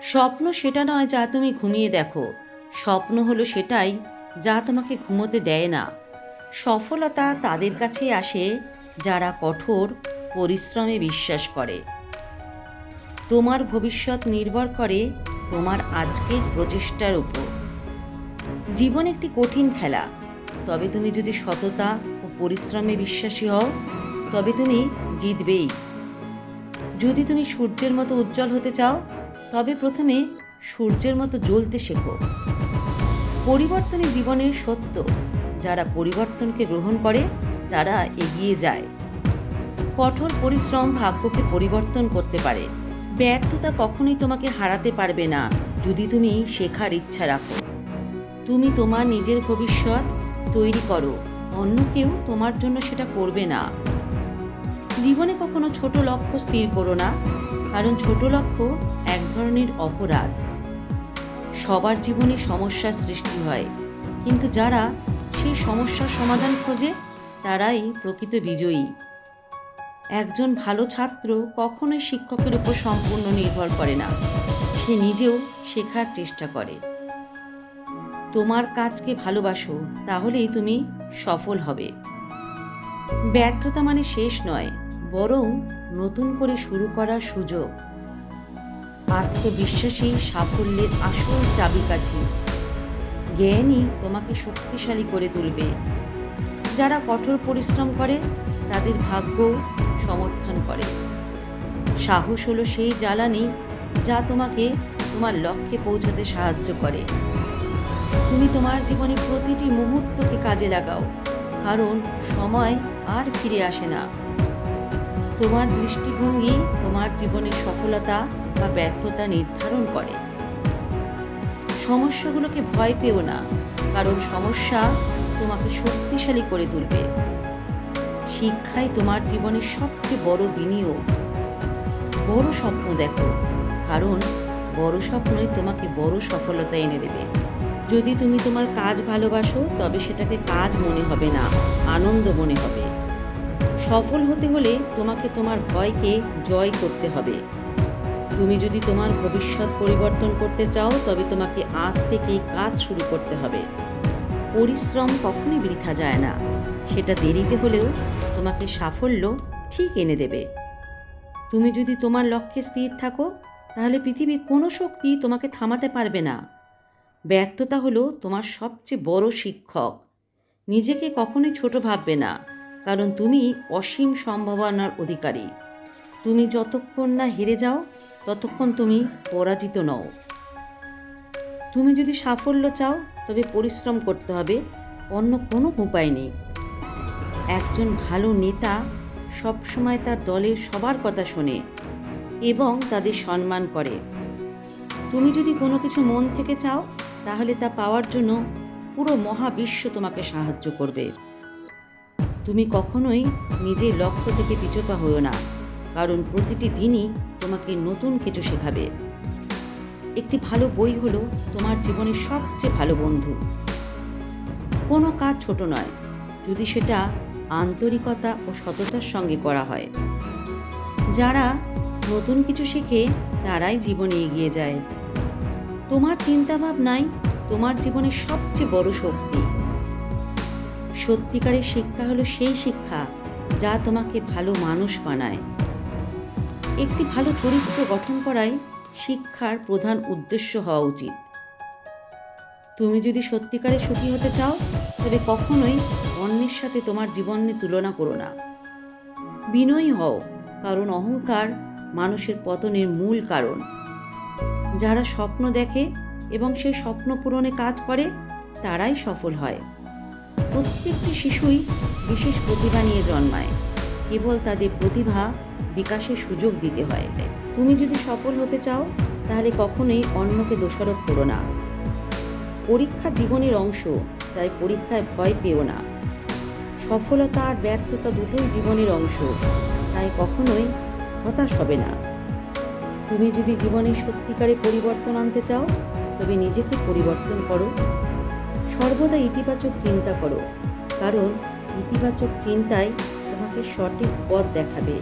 স্বপ্ন সেটা নয় যা তুমি ঘুমিয়ে দেখো, স্বপ্ন হলো সেটাই যা তোমাকে ঘুমোতে দেয় না। সফলতা তাদের কাছে আসে যারা কঠোর পরিশ্রমে বিশ্বাস করে। তোমার ভবিষ্যৎ নির্ভর করে তোমার আজকের প্রচেষ্টার উপর। জীবন একটি কঠিন খেলা, তবে তুমি যদি সততা ও পরিশ্রমে বিশ্বাসী হও তবে তুমি জিতবেই। যদি তুমি সূর্যের মতো উজ্জ্বল হতে চাও তবে প্রথমে সূর্যের মতো জ্বলতে শেখো। পরিবর্তনই জীবনের সত্য, যারা পরিবর্তনকে গ্রহণ করে তারা এগিয়ে যায়। কঠোর পরিশ্রম ভাগ্যকে পরিবর্তন করতে পারে। ব্যর্থতা কখনোই তোমাকে হারাতে পারবে না যদি তুমি শেখার ইচ্ছা রাখো। তুমি তোমার নিজের ভবিষ্যৎ তৈরি করো, অন্য কেউ তোমার জন্য সেটা করবে না। জীবনে কখনো ছোট লক্ষ্য স্থির করো না, কারণ ছোট লক্ষ্য এক ধরনের অপরাধ। সবার জীবনে সমস্যার সৃষ্টি হয়, কিন্তু যারা সেই সমস্যার সমাধান খোঁজে তারাই প্রকৃত বিজয়ী। একজন ভালো ছাত্র কখনোই শিক্ষকের উপর সম্পূর্ণ নির্ভর করে না, সে নিজেও শেখার চেষ্টা করে। তোমার কাজকে ভালোবাসো, তাহলেই তুমি সফল হবে। ব্যর্থতা মানে শেষ নয়, বরং নতুন করে শুরু করার সুযোগ। আত্মবিশ্বাসী সাফল্যের আসল চাবিকাঠি। জ্ঞানই তোমাকে শক্তিশালী করে তুলবে। যারা কঠোর পরিশ্রম করে তাদের ভাগ্য সমর্থন করে। সাহস হলো সেই জ্বালানি যা তোমাকে তোমার লক্ষ্যে পৌঁছাতে সাহায্য করে। তুমি তোমার জীবনে প্রতিটি মুহূর্তকে কাজে লাগাও, কারণ সময় আর ফিরে আসে না। তোমার দৃষ্টিভঙ্গি তোমার জীবনের সফলতা বা ব্যর্থতা নির্ধারণ করে। সমস্যাগুলোকে ভয় পেও না, কারণ সমস্যা তোমাকে শক্তিশালী করে তুলবে। শিক্ষাই তোমার জীবনের সবচেয়ে বড় বিনিয়োগ। বড় স্বপ্ন দেখো, কারণ বড় স্বপ্নই তোমাকে বড় সফলতা এনে দেবে। যদি তুমি তোমার কাজ ভালোবাসো তবে সেটাকে কাজ মনে হবে না, আনন্দ মনে হবে। সফল হতে হলে তোমাকে তোমার ভয়কে জয় করতে হবে। তুমি যদি তোমার ভবিষ্যৎ পরিবর্তন করতে চাও তবে তোমাকে আজ থেকেই কাজ শুরু করতে হবে। পরিশ্রম কখনোই বৃথা যায় না, সেটা দেরিতে হলেও তোমাকে সাফল্য ঠিক এনে দেবে। তুমি যদি তোমার লক্ষ্যে স্থির থাকো তাহলে পৃথিবীর কোনো শক্তি তোমাকে থামাতে পারবে না। ব্যর্থতা হলো তোমার সবচেয়ে বড় শিক্ষক। নিজেকে কখনোই ছোট ভাববে না, কারণ তুমি অসীম সম্ভাবনার অধিকারী। তুমি যতক্ষণ না হেরে যাও ততক্ষণ তুমি পরাজিত নও। তুমি যদি সাফল্য চাও তবে পরিশ্রম করতে হবে, অন্য কোনো উপায় নেই। একজন ভালো নেতা সবসময় তার দলের সবার কথা শোনে এবং তাদের সম্মান করে। তুমি যদি কোনো কিছু মন থেকে চাও তাহলে তা পাওয়ার জন্য পুরো মহাবিশ্ব তোমাকে সাহায্য করবে। তুমি কখনোই নিজের লক্ষ্য থেকে পিছপা হও না, কারণ প্রতিটি দিনই তোমাকে নতুন কিছু শেখাবে। একটি ভালো বই হলো তোমার জীবনের সবচেয়ে ভালো বন্ধু। কোনো কাজ ছোট নয়, যদি সেটা আন্তরিকতা ও সততার সঙ্গে করা হয়। যারা নতুন কিছু শেখে তারাই জীবনে এগিয়ে যায়। তোমার চিন্তাভাবনাই তোমার জীবনের সবচেয়ে বড় শক্তি। সত্যিকারের শিক্ষা হলো সেই শিক্ষা যা তোমাকে ভালো মানুষ বানায়। একটি ভালো চরিত্র গঠন করাই শিক্ষার প্রধান উদ্দেশ্য হওয়া উচিত। তুমি যদি সত্যিকারের সুখী হতে চাও তবে কখনোই অন্যের সাথে তোমার জীবনের তুলনা করো না। বিনয়ী হও, কারণ অহংকার মানুষের পতনের মূল কারণ। যারা স্বপ্ন দেখে এবং সেই স্বপ্ন পূরণে কাজ করে তারাই সফল হয়। প্রত্যেকটি শিশুই বিশেষ প্রতিভা নিয়ে জন্মায়, কেবল তাদের প্রতিভা বিকাশের সুযোগ দিতে হয়। তুমি যদি সফল হতে চাও তাহলে কখনোই অন্যকে দোষারোপ করো না। পরীক্ষা জীবনের অংশ, তাই পরীক্ষায় ভয় পেও না। সফলতা আর ব্যর্থতা দুটোই জীবনের অংশ, তাই কখনোই হতাশ হবে না। তুমি যদি জীবনে সত্যিকারে পরিবর্তন আনতে চাও তবে নিজেকে পরিবর্তন করো। সর্বদা ইতিবাচক চিন্তা করো, কারণ ইতিবাচক চিন্তাই তোমাকে সঠিক পথ দেখাবে।